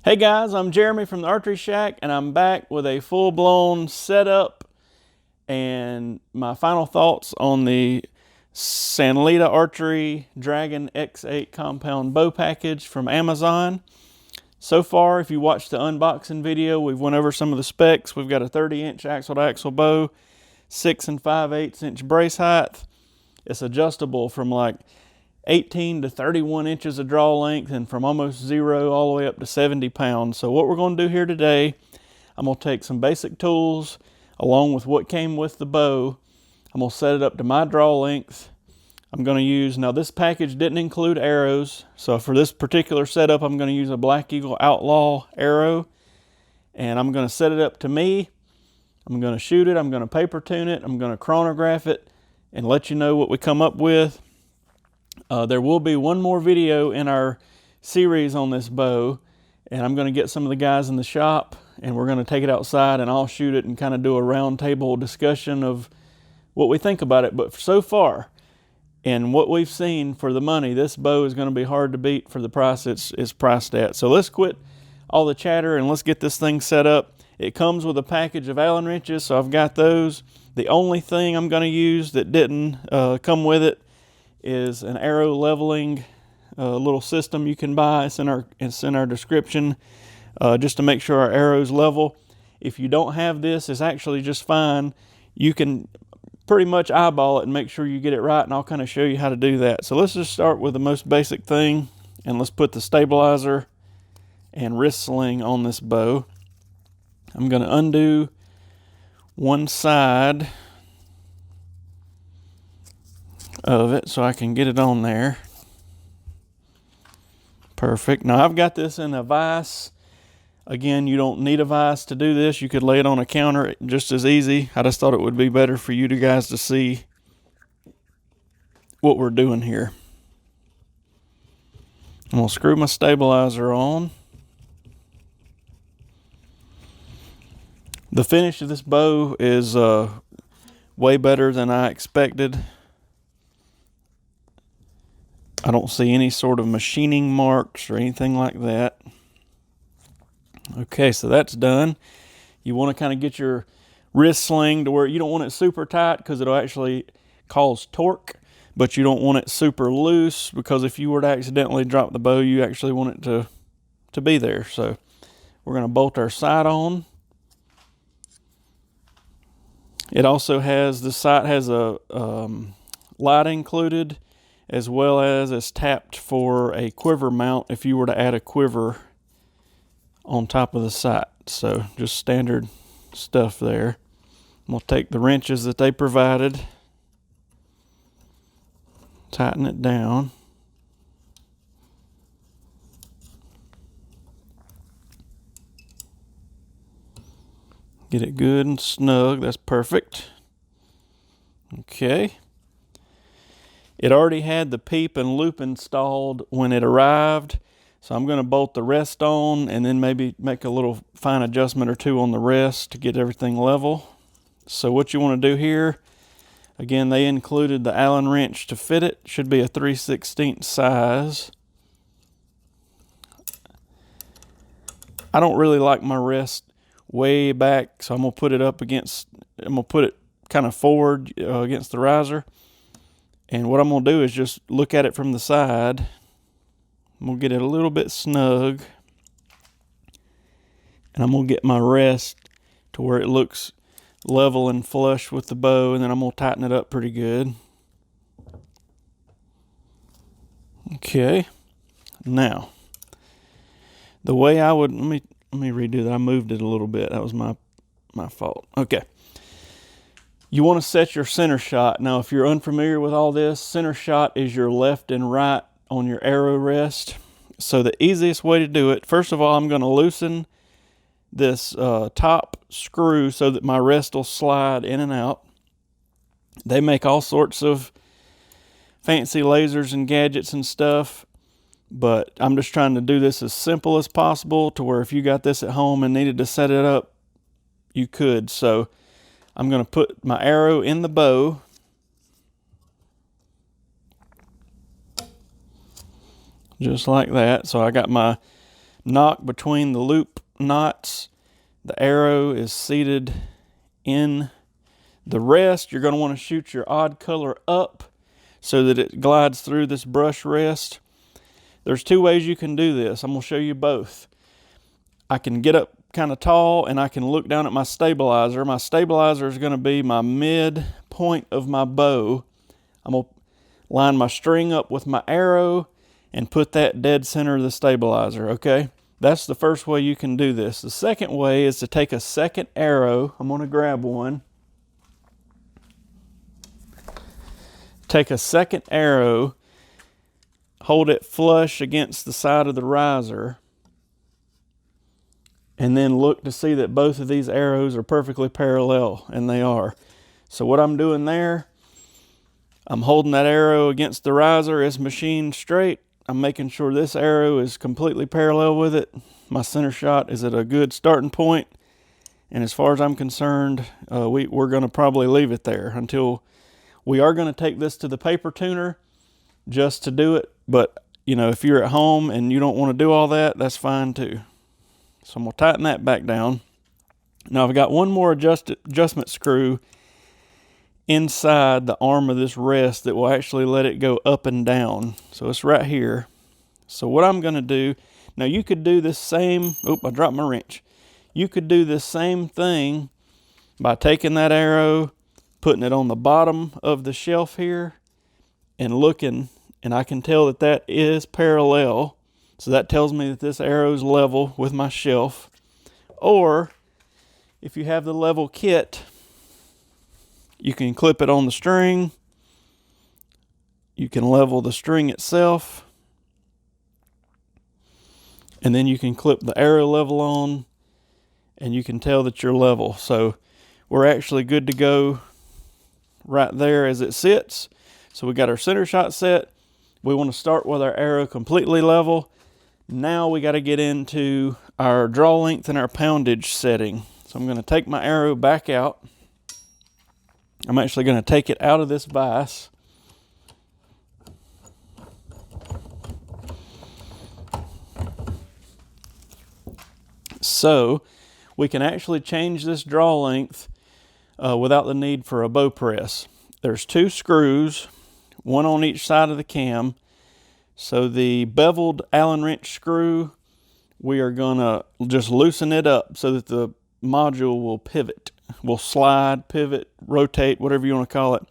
Hey guys, I'm Jeremy from the Archeryshack, and I'm back with a full-blown setup and my final thoughts on the Sanlida Archery Dragon X8 compound bow package from Amazon. So far, if you watched the unboxing video, we've went over some of the specs. We've got a 30-inch axle-to-axle bow, 6 5/8 inch brace height. It's adjustable from like 18 to 31 inches of draw length, and from almost 0 all the way up to 70 pounds. So what we're going to do here today, I'm going to take some basic tools along with what came with the bow. I'm going to set it up to my draw length. I'm going to use, now this package didn't include arrows, so for this particular setup I'm going to use a Black Eagle Outlaw arrow, and I'm going to set it up to me. I'm going to shoot it, I'm going to paper tune it, I'm going to chronograph it and let you know what we come up with. There will be one more video in our series on this bow, and I'm going to get some of the guys in the shop and we're going to take it outside and I'll shoot it and kind of do a round table discussion of what we think about it. But so far, and what we've seen for the money, this bow is going to be hard to beat for the price it's priced at. So let's quit all the chatter and let's get this thing set up. It comes with a package of Allen wrenches, so I've got those. The only thing I'm going to use that didn't come with it is an arrow leveling little system you can buy. It's in our description, just to make sure our arrows level. If you don't have this, it's actually just fine. You can pretty much eyeball it and make sure you get it right, and I'll kind of show you how to do that. So let's just start with the most basic thing, and let's put the stabilizer and wrist sling on this bow. I'm going to undo one side of it so I can get it on there. Perfect. Now I've got this in a vise. Again, you don't need a vise to do this. You could lay it on a counter just as easy. I just thought it would be better for you guys to see what we're doing here. I'm going to screw my stabilizer on. The finish of this bow is way better than I expected. I don't see any sort of machining marks or anything like that. Okay, so that's done. You want to kind of get your wrist sling to where you don't want it super tight because it'll actually cause torque, but you don't want it super loose because if you were to accidentally drop the bow, you actually want it to be there. So we're going to bolt our sight on. It also has, the sight has a light included, as well as it's tapped for a quiver mount if you were to add a quiver on top of the sight. So just standard stuff there. I'm going to take the wrenches that they provided, tighten it down. Get it good and snug. That's perfect. Okay. It already had the peep and loop installed when it arrived, so I'm going to bolt the rest on and then maybe make a little fine adjustment or two on the rest to get everything level. So what you want to do here, again, they included the Allen wrench to fit it. Should be a 3/16 size. I don't really like my rest way back, so I'm going to put it kind of forward against the riser. And what I'm going to do is just look at it from the side. I'm going to get it a little bit snug. And I'm going to get my rest to where it looks level and flush with the bow. And then I'm going to tighten it up pretty good. Okay. Now, the way I would, let me redo that. I moved it a little bit. That was my fault. Okay. You want to set your center shot. Now, if you're unfamiliar with all this, center shot is your left and right on your arrow rest. So the easiest way to do it, first of all, I'm going to loosen this top screw so that my rest will slide in and out. They make all sorts of fancy lasers and gadgets and stuff, but I'm just trying to do this as simple as possible to where if you got this at home and needed to set it up, you could. So I'm going to put my arrow in the bow. Just like that. So I got my knock between the loop knots. The arrow is seated in the rest. You're going to want to shoot your odd color up so that it glides through this brush rest. There's two ways you can do this. I'm going to show you both. I can get up kind of tall and I can look down at my stabilizer. My stabilizer is going to be my mid point of my bow. I'm going to line my string up with my arrow and put that dead center of the stabilizer, okay? That's the first way you can do this. The second way is to take a second arrow. I'm going to grab one. Take a second arrow, hold it flush against the side of the riser, and then look to see that both of these arrows are perfectly parallel, and they are. So what I'm doing there, I'm holding that arrow against the riser, it's machined straight. I'm making sure this arrow is completely parallel with it. My center shot is at a good starting point, and as far as I'm concerned, we're going to probably leave it there until we are going to take this to the paper tuner just to do it. But, you know, if you're at home and you don't want to do all that, that's fine too. So I'm going to tighten that back down. Now I've got one more adjustment screw inside the arm of this rest that will actually let it go up and down. So it's right here. So what I'm going to do, now you could do this same, I dropped my wrench. You could do this same thing by taking that arrow, putting it on the bottom of the shelf here and looking, and I can tell that that is parallel. So that tells me that this arrow is level with my shelf. Or if you have the level kit, you can clip it on the string. You can level the string itself. And then you can clip the arrow level on, and you can tell that you're level. So we're actually good to go right there as it sits. So we got our center shot set. We want to start with our arrow completely level. Now we got to get into our draw length and our poundage setting. So I'm going to take my arrow back out. I'm actually going to take it out of this vise. So we can actually change this draw length without the need for a bow press. There's two screws, one on each side of the cam. So the beveled Allen wrench screw, we are going to just loosen it up so that the module will pivot, will slide, pivot, rotate, whatever you want to call it.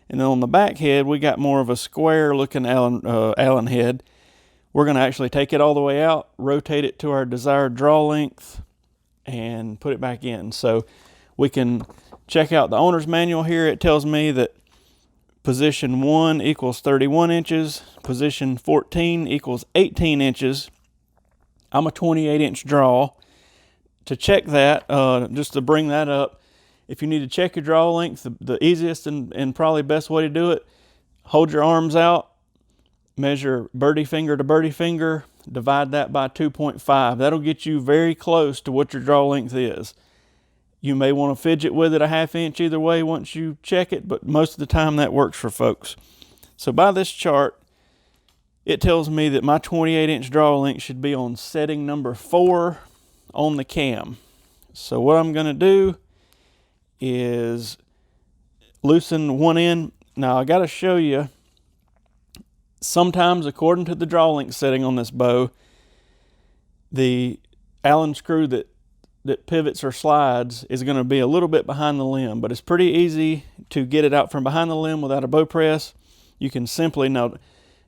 And then on the back head, we got more of a square looking Allen head. We're going to actually take it all the way out, rotate it to our desired draw length, and put it back in. So we can check out the owner's manual here. It tells me that position 1 equals 31 inches. Position 14 equals 18 inches. I'm a 28-inch draw. To check that, just to bring that up, if you need to check your draw length, the easiest and probably best way to do it, hold your arms out, measure birdie finger to birdie finger, divide that by 2.5. That'll get you very close to what your draw length is. You may want to fidget with it a ½ inch either way once you check it, but most of the time that works for folks. So by this chart, it tells me that my 28-inch draw length should be on setting number 4 on the cam. So what I'm going to do is loosen one end. Now I got to show you, sometimes according to the draw length setting on this bow, the Allen screw that pivots or slides is going to be a little bit behind the limb, but it's pretty easy to get it out from behind the limb without a bow press. You can simply, now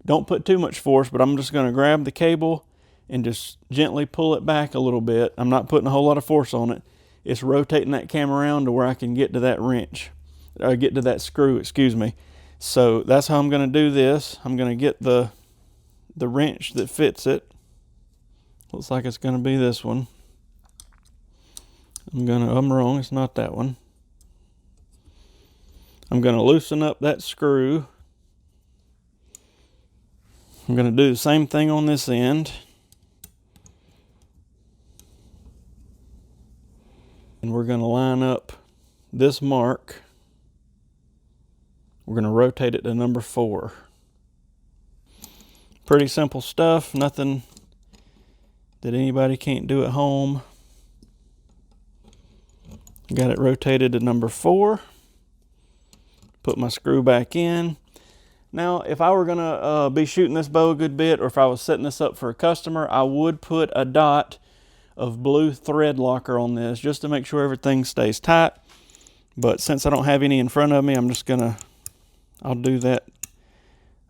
don't put too much force, but I'm just going to grab the cable and just gently pull it back a little bit. I'm not putting a whole lot of force on it. It's rotating that cam around to where I can get to that wrench, or get to that screw, excuse me. So that's how I'm going to do this. I'm going to get the wrench that fits it. Looks like it's going to be this one. I'm wrong, it's not that one. I'm going to loosen up that screw. I'm going to do the same thing on this end. And we're going to line up this mark. We're going to rotate it to number 4. Pretty simple stuff, nothing that anybody can't do at home. Got it rotated to number 4. Put my screw back in. Now, if I were gonna be shooting this bow a good bit, or if I was setting this up for a customer, I would put a dot of blue thread locker on this just to make sure everything stays tight. But since I don't have any in front of me, I'll do that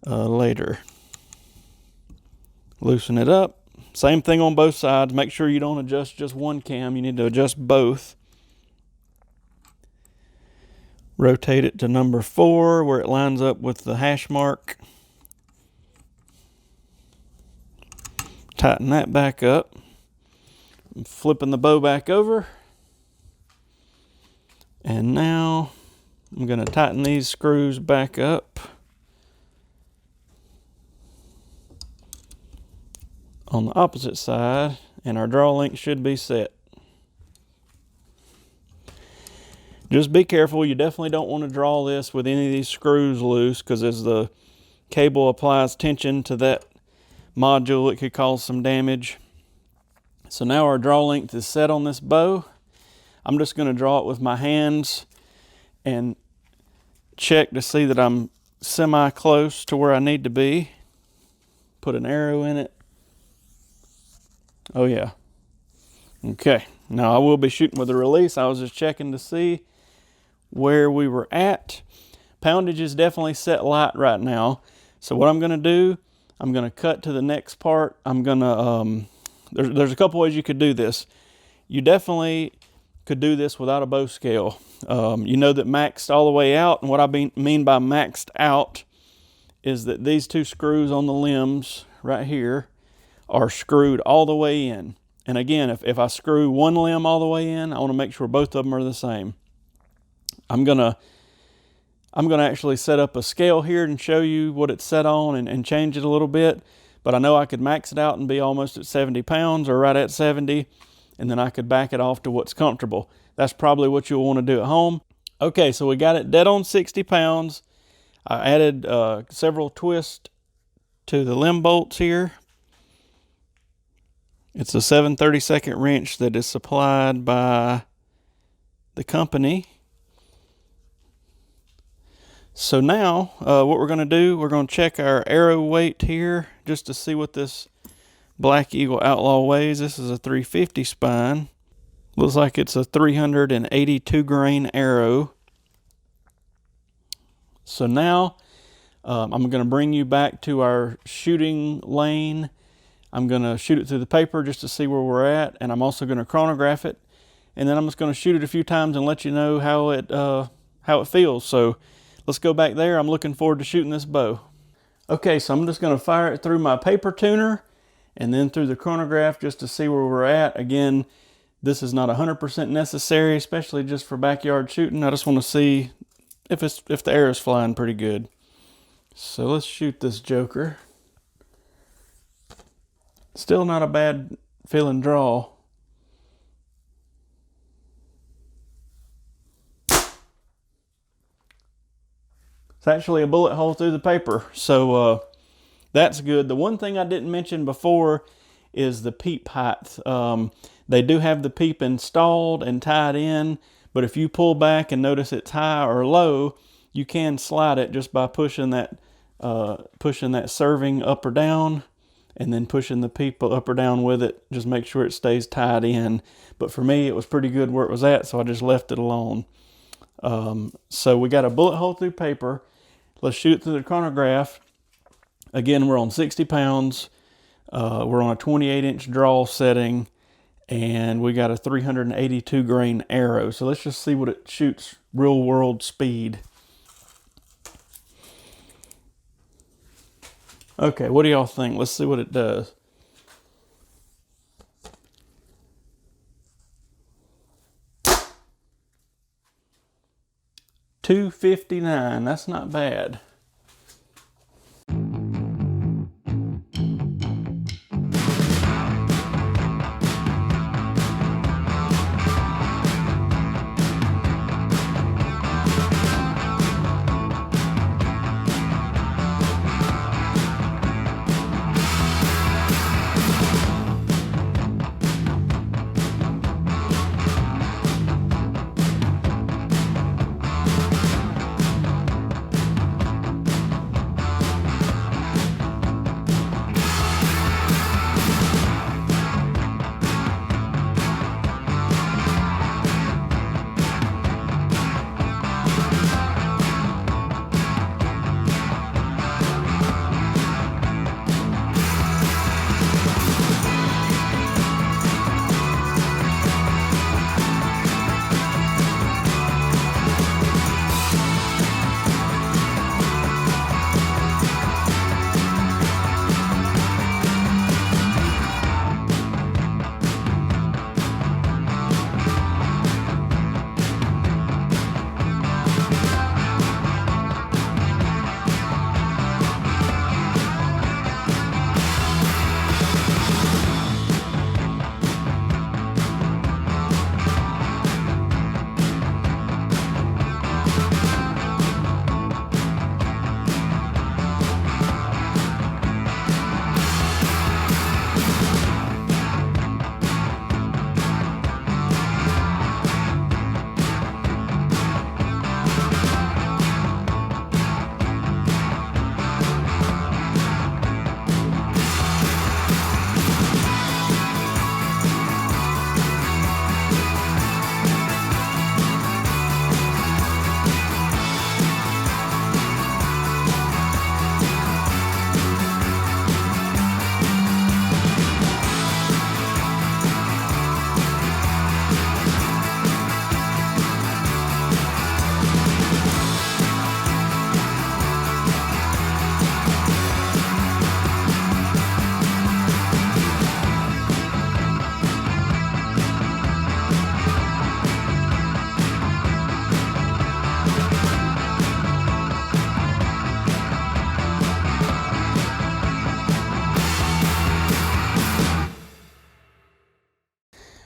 later. Loosen it up. Same thing on both sides. Make sure you don't adjust just one cam. You need to adjust both. Rotate it to number 4 where it lines up with the hash mark. Tighten that back up. I'm flipping the bow back over. And now I'm going to tighten these screws back up on the opposite side, and our draw length should be set. Just be careful. You definitely don't want to draw this with any of these screws loose, because as the cable applies tension to that module, it could cause some damage. So now our draw length is set on this bow. I'm just going to draw it with my hands and check to see that I'm semi-close to where I need to be. Put an arrow in it. Oh yeah. Okay. Now I will be shooting with a release. I was just checking to see where we were at. Poundage is definitely set light right now. So what I'm going to do, I'm going to cut to the next part. I'm going to, there's a couple ways you could do this. You definitely could do this without a bow scale. You know that maxed all the way out, and what I mean by maxed out is that these 2 screws on the limbs right here are screwed all the way in. And again, if I screw one limb all the way in, I want to make sure both of them are the same. I'm gonna actually set up a scale here and show you what it's set on and change it a little bit. But I know I could max it out and be almost at 70 pounds or right at 70, and then I could back it off to what's comfortable. That's probably what you'll want to do at home. Okay, so we got it dead on 60 pounds. I added several twists to the limb bolts here. It's a 7/32 wrench that is supplied by the company. So now what we're going to do, we're going to check our arrow weight here just to see what this Black Eagle Outlaw weighs. This is a 350 spine. Looks like it's a 382 grain arrow. So now I'm going to bring you back to our shooting lane. I'm going to shoot it through the paper just to see where we're at, and I'm also going to chronograph it. And then I'm just going to shoot it a few times and let you know how it feels. So let's go back there. I'm looking forward to shooting this bow. Okay, so I'm just going to fire it through my paper tuner and then through the chronograph just to see where we're at. Again, this is not 100% necessary, especially just for backyard shooting. I just want to see if the air is flying pretty good. So let's shoot this joker. Still not a bad feeling draw. It's actually a bullet hole through the paper, so that's good. The one thing I didn't mention before is the peep height. They do have the peep installed and tied in, but if you pull back and notice it's high or low, you can slide it just by pushing that serving up or down, and then pushing the peep up or down with it. Just make sure it stays tied in. But for me, it was pretty good where it was at, so I just left it alone. So we got a bullet hole through paper. Let's shoot it through the chronograph. Again, we're on 60 pounds. We're on a 28-inch draw setting, and we got a 382 grain arrow. So let's just see what it shoots real world speed. Okay, what do y'all think? Let's see what it does. .259, that's not bad.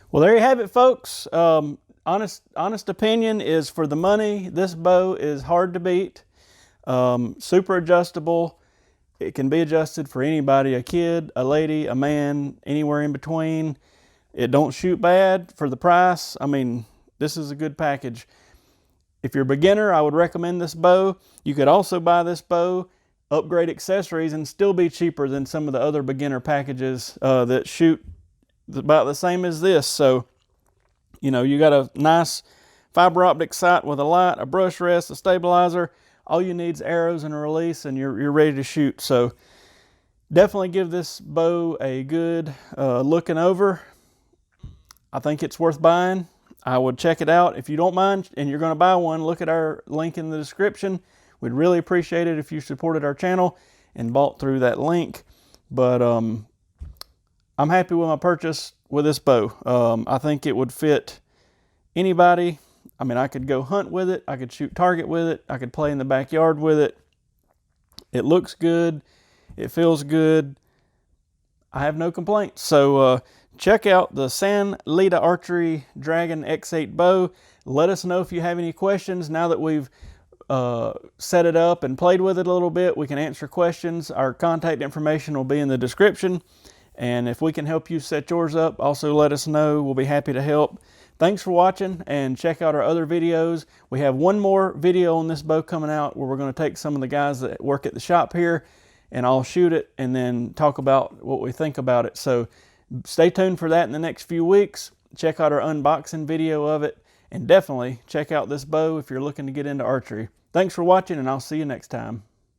Well, there you have it, folks. Honest opinion is, for the money, this bow is hard to beat. Super adjustable. It can be adjusted for anybody, a kid, a lady, a man, anywhere in between. It don't shoot bad for the price. I mean, this is a good package. If you're a beginner, I would recommend this bow. You could also buy this bow, upgrade accessories, and still be cheaper than some of the other beginner packages that shoot about the same as this. So, you know, you got a nice fiber optic sight with a light, a brush rest, a stabilizer. All you need is arrows and a release, and you're ready to shoot. So definitely give this bow a good looking over. I think it's worth buying. I would check it out. If you don't mind and you're going to buy one, look at our link in the description. We'd really appreciate it if you supported our channel and bought through that link. But I'm happy with my purchase with this bow. I think it would fit anybody. I mean, I could go hunt with it. I could shoot target with it. I could play in the backyard with it. It looks good. It feels good. I have no complaints. So check out the Sanlida Archery Dragon X8 bow. Let us know if you have any questions. Now that we've set it up and played with it a little bit, we can answer questions. Our contact information will be in the description. And if we can help you set yours up, also let us know. We'll be happy to help. Thanks for watching, and check out our other videos. We have one more video on this bow coming out where we're going to take some of the guys that work at the shop here, and I'll shoot it and then talk about what we think about it. So stay tuned for that in the next few weeks. Check out our unboxing video of it, and definitely check out this bow if you're looking to get into archery. Thanks for watching, and I'll see you next time.